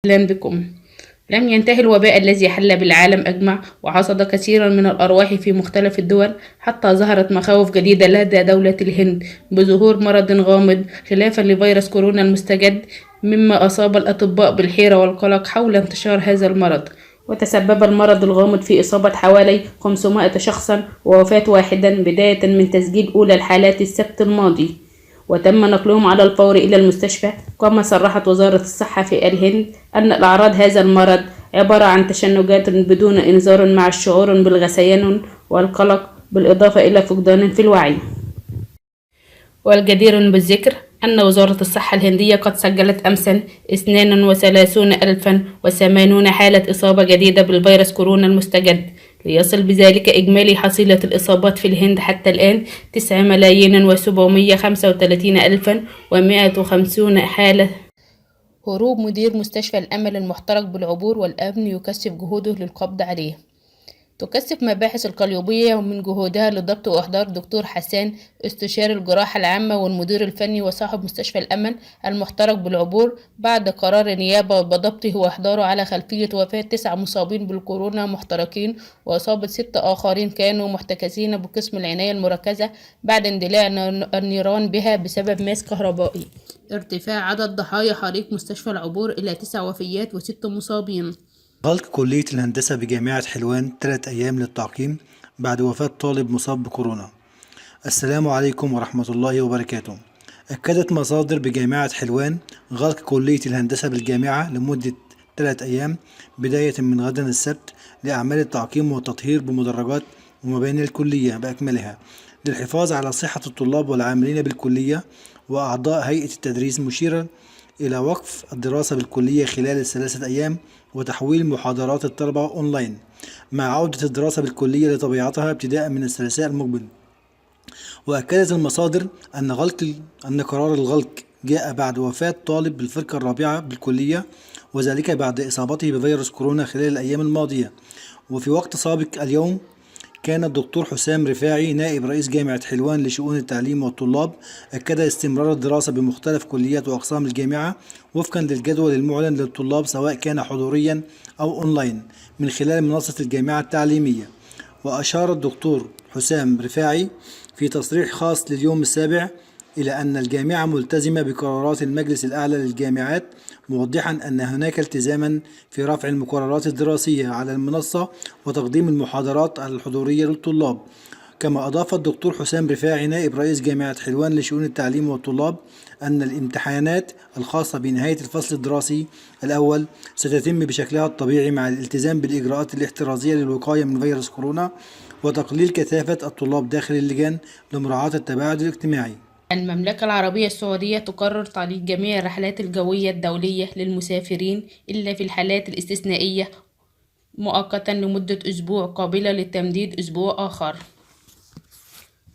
أهلا بكم. لم ينتهي الوباء الذي حل بالعالم أجمع وحصد كثيرا من الأرواح في مختلف الدول، حتى ظهرت مخاوف جديدة لدى دولة الهند بظهور مرض غامض خلافا لفيروس كورونا المستجد، مما أصاب الأطباء بالحيرة والقلق حول انتشار هذا المرض. وتسبب المرض الغامض في إصابة حوالي 500 شخصا ووفاة واحدا، بداية من تسجيل أولى الحالات السبت الماضي، وتم نقلهم على الفور إلى المستشفى. كما صرحت وزارة الصحة في الهند أن الأعراض هذا المرض عبارة عن تشنجات بدون إنذار مع الشعور بالغثيان والقلق، بالإضافة إلى فقدان في الوعي. والجدير بالذكر أن وزارة الصحة الهندية قد سجلت أمسا 32,080 حالة إصابة جديدة بالفيروس كورونا المستجد، ليصل بذلك إجمالي حصيلة الإصابات في الهند حتى الآن 9,735,150 حالة. هروب مدير مستشفى الأمل المحترق بالعبور والأمن يكثف جهوده للقبض عليه. تكثف مباحث القليوبية من جهودها لضبط وإحضار دكتور حسان، استشاري الجراحة العامة والمدير الفني وصاحب مستشفى الأمل المحترق بالعبور، بعد قرار النيابة بضبطه وإحضاره على خلفية وفاة 9 مصابين بالكورونا محترقين، وإصابة 6 آخرين كانوا محتجزين بقسم العناية المركزة بعد اندلاع النيران بها بسبب ماس كهربائي. ارتفاع عدد ضحايا حريق مستشفى العبور إلى 9 وفيات و6 مصابين. غلق كلية الهندسة بجامعة حلوان 3 أيام للتعقيم بعد وفاة طالب مصاب بكورونا. السلام عليكم ورحمة الله وبركاته. أكدت مصادر بجامعة حلوان غلق كلية الهندسة بالجامعة لمدة 3 أيام بداية من غدا السبت لأعمال التعقيم والتطهير بمدرجات ومباني الكلية بأكملها، للحفاظ على صحة الطلاب والعاملين بالكلية وأعضاء هيئة التدريس، مشيرا إلى وقف الدراسة بالكلية خلال ال3 أيام وتحويل محاضرات الطلبة أونلاين، مع عودة الدراسة بالكلية لطبيعتها ابتداء من الثلاثاء المقبل. وأكدت المصادر أن قرار الغلق جاء بعد وفاة طالب بالفرقة الرابعة بالكلية، وذلك بعد إصابته بفيروس كورونا خلال الأيام الماضية. وفي وقت سابق اليوم كان الدكتور حسام رفاعي نائب رئيس جامعة حلوان لشؤون التعليم والطلاب أكد استمرار الدراسة بمختلف كليات وأقسام الجامعة وفقا للجدول المعلن للطلاب، سواء كان حضوريا أو أونلاين من خلال منصة الجامعة التعليمية. وأشار الدكتور حسام رفاعي في تصريح خاص لليوم السابع إلى أن الجامعة ملتزمة بقرارات المجلس الأعلى للجامعات، موضحا أن هناك التزاما في رفع المقررات الدراسية على المنصة وتقديم المحاضرات الحضورية للطلاب. كما أضاف الدكتور حسام رفاعي نائب رئيس جامعة حلوان لشؤون التعليم والطلاب أن الامتحانات الخاصة بنهاية الفصل الدراسي الأول ستتم بشكلها الطبيعي مع الالتزام بالإجراءات الاحترازية للوقاية من فيروس كورونا وتقليل كثافة الطلاب داخل اللجان لمراعاة التباعد الاجتماعي. المملكة العربية السعودية تقرر تعليق جميع الرحلات الجوية الدولية للمسافرين إلا في الحالات الاستثنائية مؤقتا لمدة أسبوع، قابلة للتمديد أسبوع آخر.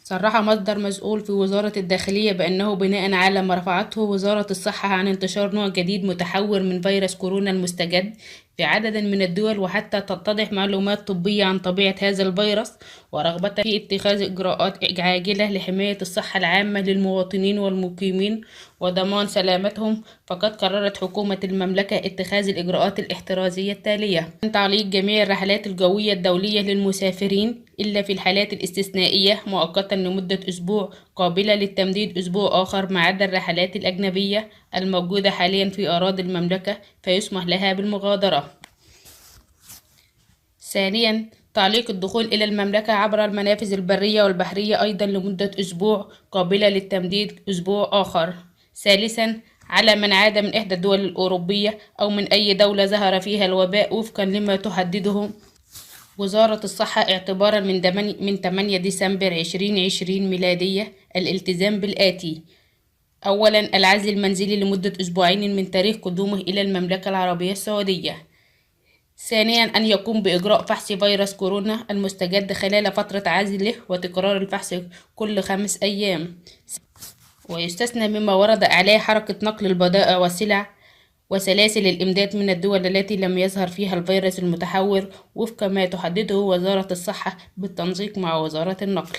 صرح مصدر مسؤول في وزارة الداخلية بأنه بناء على ما رفعته وزارة الصحة عن انتشار نوع جديد متحور من فيروس كورونا المستجد في عدد من الدول، وحتى تتضح معلومات طبية عن طبيعة هذا الفيروس ورغبة في اتخاذ إجراءات عاجلة لحماية الصحة العامة للمواطنين والمقيمين وضمان سلامتهم، فقد قررت حكومة المملكة اتخاذ الإجراءات الاحترازية التالية: تعليق جميع الرحلات الجوية الدولية للمسافرين إلا في الحالات الاستثنائية مؤقتا لمدة أسبوع، قابلة للتمديد أسبوع آخر ما عدا الرحلات الأجنبية الموجودة حاليا في أراضي المملكة فيسمح لها بالمغادرة. ثانيا، تعليق الدخول إلى المملكة عبر المنافذ البرية والبحرية أيضا لمدة أسبوع، قابلة للتمديد أسبوع آخر. ثالثا، على من عاد من إحدى الدول الأوروبية أو من أي دولة ظهر فيها الوباء وفقا لما تحدده وزارة الصحة اعتبارا من 8 ديسمبر 2020 ميلادية الالتزام بالآتي: أولا، العزل المنزلي لمدة أسبوعين من تاريخ قدومه إلى المملكة العربية السعودية. ثانيا، أن يقوم بإجراء فحص فيروس كورونا المستجد خلال فترة عزله وتكرار الفحص كل 5 أيام، ويستثنى مما ورد عليه حركة نقل البضائع والسلع وسلاسل الإمداد من الدول التي لم يظهر فيها الفيروس المتحور وفق ما تحدده وزارة الصحة بالتنسيق مع وزارة النقل.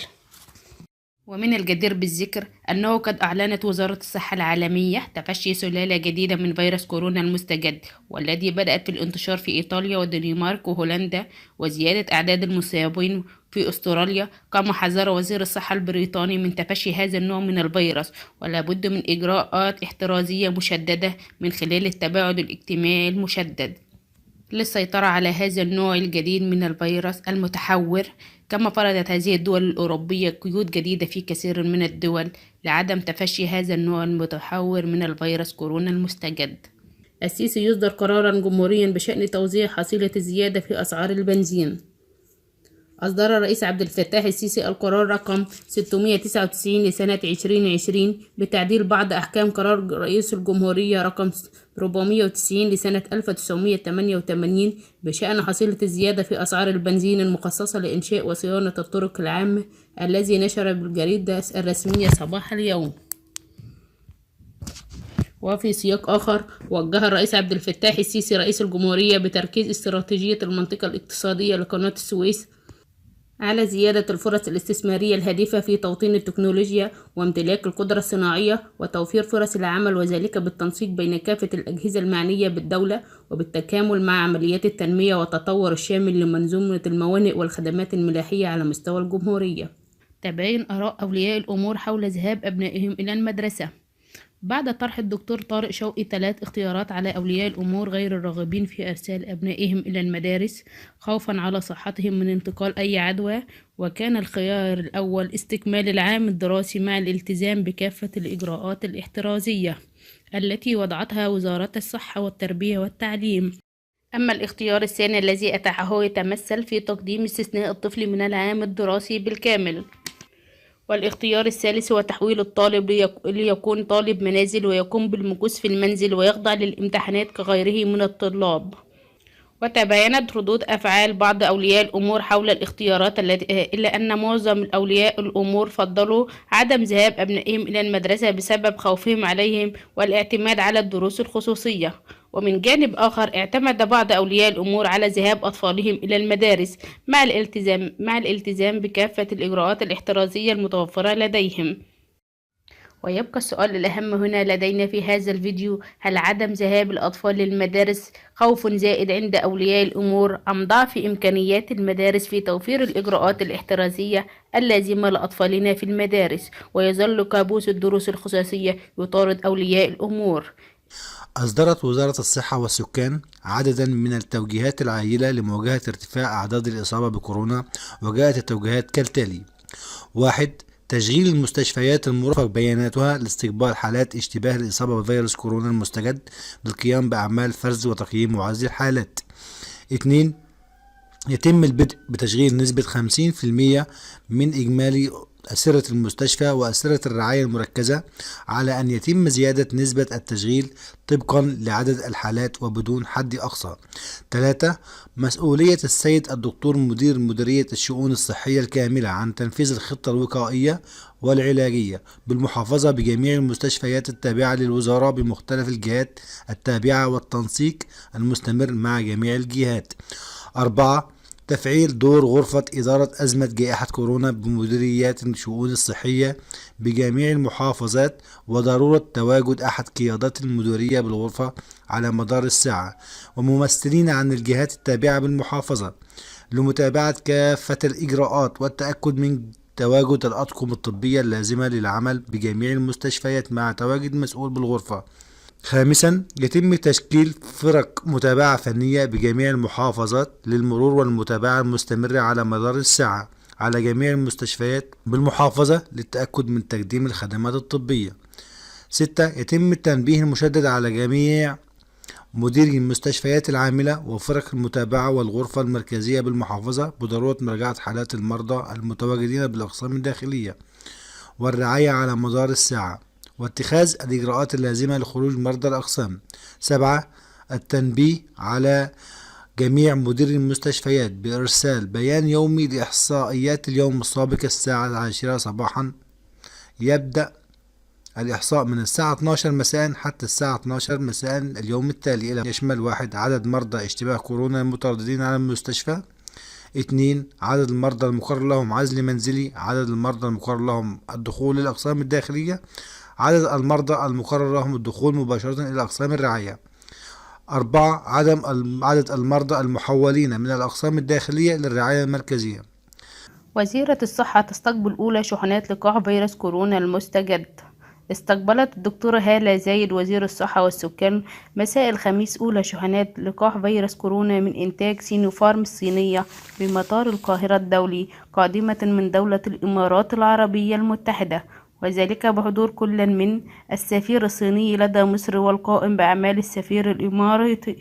ومن الجدير بالذكر أنه قد أعلنت وزارة الصحة العالمية تفشي سلالة جديدة من فيروس كورونا المستجد، والذي بدأت في الانتشار في إيطاليا والدنمارك وهولندا، وزيادة أعداد المصابين في أستراليا. كما حذر وزير الصحة البريطاني من تفشي هذا النوع من الفيروس، ولا بد من إجراءات احترازية مشددة من خلال التباعد الاجتماعي المشدد للسيطرة على هذا النوع الجديد من الفيروس المتحور. كما فرضت هذه الدول الأوروبية قيود جديدة في كثير من الدول لعدم تفشي هذا النوع المتحور من الفيروس كورونا المستجد. السيسي يصدر قرارا جمهوريا بشأن توزيع حصيلة الزيادة في أسعار البنزين. أصدر الرئيس عبد الفتاح السيسي القرار رقم 699 لسنة 2020 بتعديل بعض أحكام قرار رئيس الجمهورية رقم 490 لسنة 1988 بشأن حصيلة الزيادة في أسعار البنزين المخصصة لإنشاء وصيانة الطرق العامة، الذي نشر بالجريدة الرسمية صباح اليوم. وفي سياق آخر، وجه الرئيس عبد الفتاح السيسي رئيس الجمهورية بتركيز استراتيجية المنطقة الاقتصادية لقناة السويس على زيادة الفرص الاستثمارية الهادفة في توطين التكنولوجيا وامتلاك القدرة الصناعية وتوفير فرص العمل، وذلك بالتنسيق بين كافة الأجهزة المعنية بالدولة وبالتكامل مع عمليات التنمية والتطور الشامل لمنظومة الموانئ والخدمات الملاحية على مستوى الجمهورية. تباين آراء أولياء الأمور حول ذهاب أبنائهم إلى المدرسة. بعد طرح الدكتور طارق شوقي 3 اختيارات على أولياء الأمور غير الراغبين في إرسال أبنائهم إلى المدارس خوفا على صحتهم من انتقال أي عدوى، وكان الخيار الأول استكمال العام الدراسي مع الالتزام بكافة الإجراءات الاحترازية التي وضعتها وزارة الصحة والتربية والتعليم. أما الاختيار الثاني الذي أتاحه يتمثل في تقديم استثناء الطفل من العام الدراسي بالكامل. والاختيار الثالث هو تحويل الطالب ليكون طالب منازل ويقوم بالمكوث في المنزل ويخضع للامتحانات كغيره من الطلاب. وتباينت ردود أفعال بعض أولياء الأمور حول الاختيارات إلا أن معظم أولياء الأمور فضلوا عدم ذهاب أبنائهم إلى المدرسة بسبب خوفهم عليهم والاعتماد على الدروس الخصوصية. ومن جانب آخر، اعتمد بعض أولياء الأمور على ذهاب أطفالهم إلى المدارس مع الالتزام بكافة الإجراءات الاحترازية المتوفرة لديهم. ويبقى السؤال الأهم هنا لدينا في هذا الفيديو: هل عدم ذهاب الأطفال للمدارس خوف زائد عند أولياء الأمور أم ضعف إمكانيات المدارس في توفير الإجراءات الاحترازية اللازمة لأطفالنا في المدارس؟ ويظل كابوس الدروس الخصوصية يطارد أولياء الأمور. أصدرت وزارة الصحة والسكان عددا من التوجيهات العاجلة لمواجهة ارتفاع أعداد الإصابة بكورونا، وجاءت التوجيهات كالتالي: 1. تشغيل المستشفيات المرفق بياناتها لاستقبال حالات اشتباه الإصابة بفيروس كورونا المستجد بالقيام بأعمال فرز وتقييم وعزل الحالات. 2. يتم البدء بتشغيل نسبة 50% من إجمالي أسرة المستشفى وأسرة الرعاية المركزة، على أن يتم زيادة نسبة التشغيل طبقا لعدد الحالات وبدون حد أقصى. 3. مسؤولية السيد الدكتور مدير مديرية الشؤون الصحية الكاملة عن تنفيذ الخطة الوقائية والعلاجية بالمحافظة بجميع المستشفيات التابعة للوزارة بمختلف الجهات التابعة، والتنسيق المستمر مع جميع الجهات. 4. تفعيل دور غرفة إدارة أزمة جائحة كورونا بمديريات الشؤون الصحية بجميع المحافظات، وضرورة تواجد أحد قيادات المديرية بالغرفة على مدار الساعة وممثلين عن الجهات التابعة بالمحافظة لمتابعة كافة الإجراءات والتأكد من تواجد الأطقم الطبية اللازمة للعمل بجميع المستشفيات مع تواجد مسؤول بالغرفة. 5. يتم تشكيل فرق متابعة فنية بجميع المحافظات للمرور والمتابعة المستمرة على مدار الساعة على جميع المستشفيات بالمحافظة للتأكد من تقديم الخدمات الطبية. 6. يتم التنبيه المشدد على جميع مديري المستشفيات العاملة وفرق المتابعة والغرفة المركزية بالمحافظة بضرورة مراجعة حالات المرضى المتواجدين بالأقسام الداخلية والرعاية على مدار الساعة واتخاذ الإجراءات اللازمة لخروج مرضى الأقسام. 7. التنبيه على جميع مديري المستشفيات بإرسال بيان يومي لإحصائيات اليوم السابق الساعة 10 صباحا. يبدأ الإحصاء من الساعة 12 مساء حتى الساعة 12 مساء اليوم التالي، إلى يشمل: 1. عدد مرضى اشتباه كورونا المترددين على المستشفى. 2. عدد المرضى المقرر لهم عزل منزلي. عدد المرضى المقرر لهم الدخول للأقسام الداخلية. عدد المرضى المقرر لهم الدخول مباشرة إلى أقسام الرعاية. 4. عدد المرضى المحولين من الأقسام الداخلية للرعاية المركزية. وزيرة الصحة تستقبل أولى شحنات لقاح فيروس كورونا المستجد. استقبلت الدكتورة هالة زايد وزير الصحة والسكان مساء الخميس أولى شحنات لقاح فيروس كورونا من إنتاج سينوفارم الصينية بمطار القاهرة الدولي، قادمة من دولة الإمارات العربية المتحدة، وذلك بحضور كل من السفير الصيني لدى مصر والقائم بأعمال السفير الإماراتي.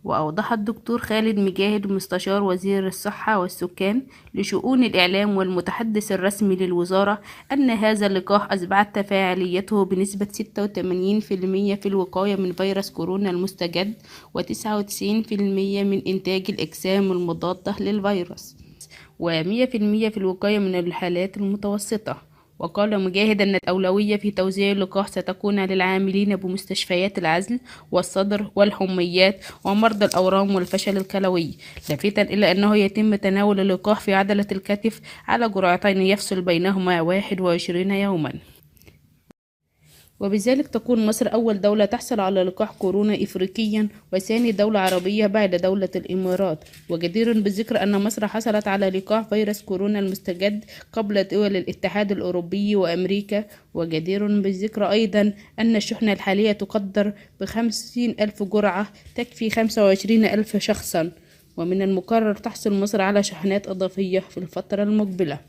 وأوضح الدكتور خالد مجاهد مستشار وزير الصحة والسكان لشؤون الإعلام والمتحدث الرسمي للوزارة أن هذا اللقاح أثبتت فاعليته بنسبة 86% في الوقاية من فيروس كورونا المستجد و99% من إنتاج الأجسام المضادة للفيروس و100% في الوقاية من الحالات المتوسطة. وقال مجاهد أن الأولوية في توزيع اللقاح ستكون للعاملين بمستشفيات العزل والصدر والحميات ومرضى الأورام والفشل الكلوي، لافتا إلى أنه يتم تناول اللقاح في عضلة الكتف على جرعتين يفصل بينهما 21 يوما، وبذلك تكون مصر أول دولة تحصل على لقاح كورونا إفريقيا وثاني دولة عربية بعد دولة الإمارات. وجدير بالذكر أن مصر حصلت على لقاح فيروس كورونا المستجد قبل دول الاتحاد الأوروبي وأمريكا. وجدير بالذكر أيضا أن الشحنة الحالية تقدر ب50,000 جرعة تكفي 25,000 شخصا، ومن المقرر تحصل مصر على شحنات إضافية في الفترة المقبلة.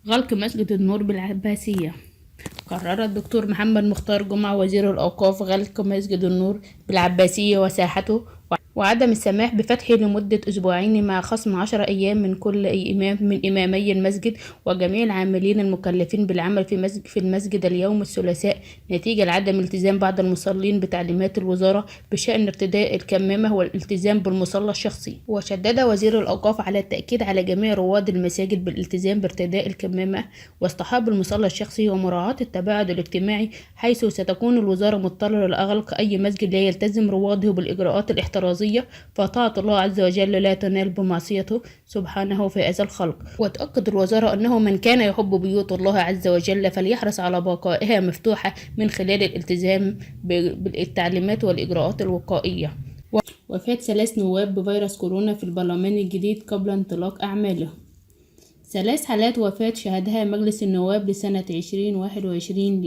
غلق مسجد النور بالعباسية. قرر الدكتور محمد مختار جمعة وزير الأوقاف غلق مسجد النور بالعباسية وساحته وعدم السماح بفتحه لمدة أسبوعين مع خصم 10 أيام من كل إمام من إمامي المسجد وجميع العاملين المكلفين بالعمل في المسجد اليوم الثلاثاء، نتيجة لعدم التزام بعض المصلين بتعليمات الوزارة بشأن ارتداء الكمامة والالتزام بالمصلى الشخصي. وشدد وزير الأوقاف على التأكيد على جميع رواد المساجد بالالتزام بارتداء الكمامة واصطحاب المصلى الشخصي ومراعاة التباعد الاجتماعي، حيث ستكون الوزارة مضطرة لإغلاق أي مسجد لا يلتزم رواده بالإجراءات الاحترازية، فطاعة الله عز وجل لا تنال بمعصيته سبحانه في هذا الخلق. وتأكد الوزارة أنه من كان يحب بيوت الله عز وجل فليحرص على بقائها مفتوحة من خلال الالتزام بالتعليمات والإجراءات الوقائية. وفاة 3 نواب بفيروس كورونا في البرلمان الجديد قبل انطلاق أعماله. 3 حالات وفاة شهدها مجلس النواب لسنة 2021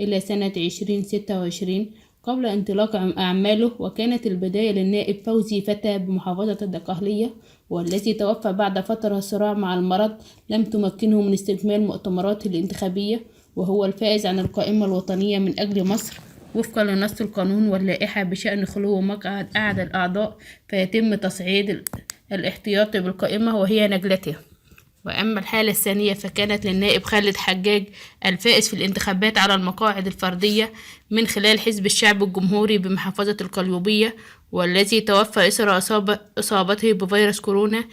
إلى سنة 2026 قبل انطلاق أعماله، وكانت البداية للنائب فوزي فتى بمحافظة الدقهلية، والذي توفى بعد فترة صراع مع المرض لم تمكنه من استكمال مؤتمراته الانتخابية، وهو الفائز عن القائمة الوطنية من أجل مصر وفقا لنص القانون واللائحة بشأن خلو مقعد أحد الأعضاء، فيتم تصعيد الاحتياطي بالقائمة وهي نجلته. وأما الحالة الثانية فكانت للنائب خالد حجاج الفائز في الانتخابات على المقاعد الفردية من خلال حزب الشعب الجمهوري بمحافظة القليوبية، والذي توفى إثر إصابته بفيروس كورونا.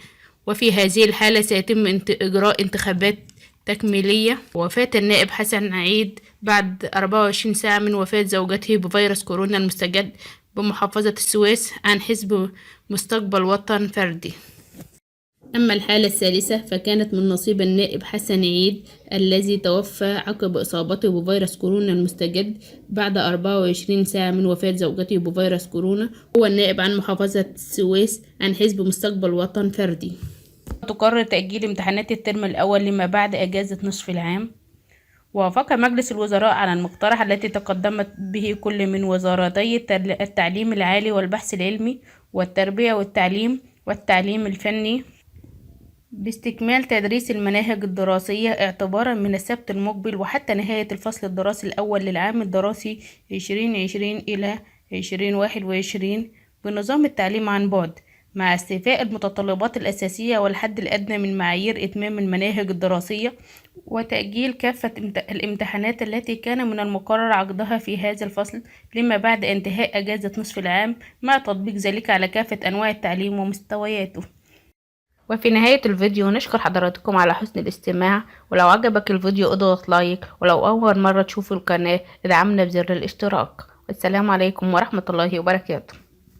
وفي هذه الحالة سيتم إجراء انتخابات تكميلية. وفاة النائب حسن عيد بعد 24 ساعة من وفاة زوجته بفيروس كورونا المستجد بمحافظة السويس عن حزب مستقبل وطن فردي. أما الحالة الثالثة فكانت من نصيب النائب حسن عيد الذي توفى عقب إصابته بفيروس كورونا المستجد بعد 24 ساعة من وفاة زوجته بفيروس كورونا. هو النائب عن محافظة السويس عن حزب مستقبل وطن فردي. تقرر تأجيل امتحانات الترم الأول لما بعد أجازة نصف العام. وافق مجلس الوزراء على المقترح التي تقدمت به كل من وزارتي التعليم العالي والبحث العلمي والتربية والتعليم الفني باستكمال تدريس المناهج الدراسية اعتبارا من السبت المقبل وحتى نهاية الفصل الدراسي الأول للعام الدراسي 2020 إلى 2021 بنظام التعليم عن بعد، مع استيفاء المتطلبات الأساسية والحد الأدنى من معايير إتمام المناهج الدراسية، وتأجيل كافة الامتحانات التي كان من المقرر عقدها في هذا الفصل لما بعد انتهاء أجازة نصف العام، مع تطبيق ذلك على كافة أنواع التعليم ومستوياته. وفي نهاية الفيديو نشكر حضراتكم على حسن الاستماع، ولو عجبك الفيديو اضغط لايك، ولو أول مرة تشوفوا القناة ادعمنا بزر الاشتراك. والسلام عليكم ورحمة الله وبركاته.